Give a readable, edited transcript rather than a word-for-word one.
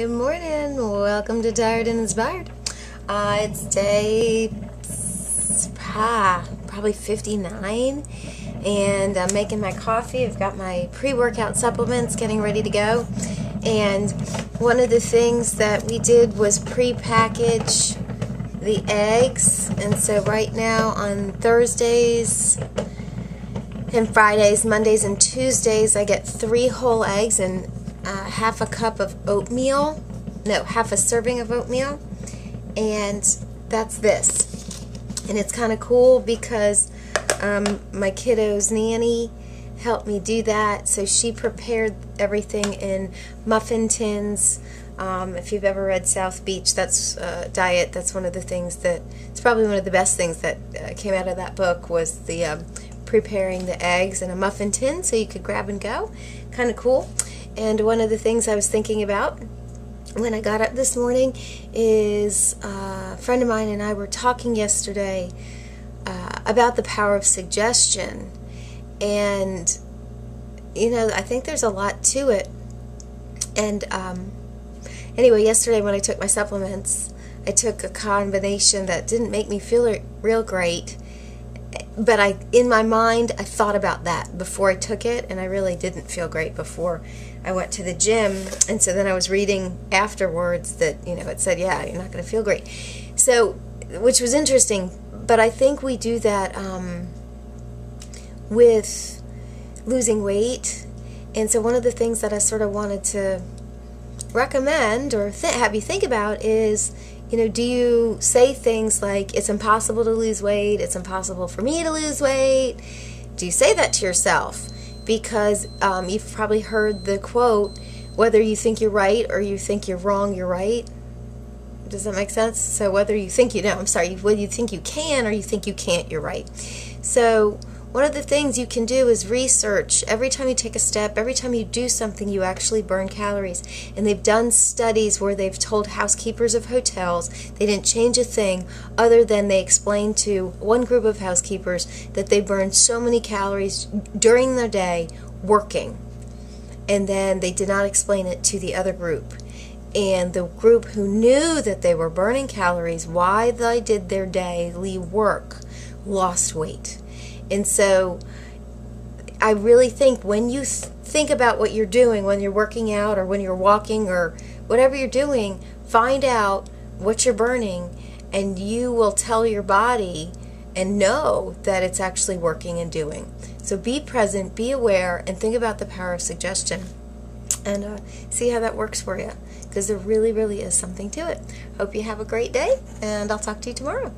Good morning. Welcome to Tired and Inspired. It's day probably 59, and I'm making my coffee. I've got my pre-workout supplements getting ready to go. And one of the things that we did was pre-package the eggs. And so right now on Thursdays and Fridays, Mondays and Tuesdays, I get 3 whole eggs and half a cup of oatmeal. No, half a serving of oatmeal. And that's this. And it's kind of cool because my kiddo's nanny helped me do that. So she prepared everything in muffin tins. If you've ever read South Beach, that's diet. That's one of the things that, it's probably one of the best things that came out of that book, was the preparing the eggs in a muffin tin so you could grab and go. Kind of cool. And one of the things I was thinking about when I got up this morning is a friend of mine and I were talking yesterday about the power of suggestion. And, you know, I think there's a lot to it. And anyway, yesterday when I took my supplements, I took a combination that didn't make me feel real great. But in my mind, I thought about that before I took it, and I really didn't feel great before I went to the gym. And so then I was reading afterwards that, you know, it said, yeah, you're not going to feel great. So, which was interesting. But I think we do that with losing weight. And so one of the things that I sort of wanted to recommend or have you think about is, you know, do you say things like, it's impossible to lose weight, it's impossible for me to lose weight? Do you say that to yourself? Because you've probably heard the quote, whether you think you're right or you think you're wrong, you're right. Does that make sense? So whether you think whether you think you can or you think you can't, you're right. So one of the things you can do is research. Every time you take a step, every time you do something, you actually burn calories. And they've done studies where they've told housekeepers of hotels they didn't change a thing other than they explained to one group of housekeepers that they burned so many calories during their day working. And then they did not explain it to the other group. And the group who knew that they were burning calories while they did their daily work lost weight. And so I really think when you think about what you're doing, when you're working out or when you're walking or whatever you're doing, find out what you're burning, and you will tell your body and know that it's actually working and doing. So be present, be aware, and think about the power of suggestion, and see how that works for you, because there really, really is something to it. Hope you have a great day, and I'll talk to you tomorrow.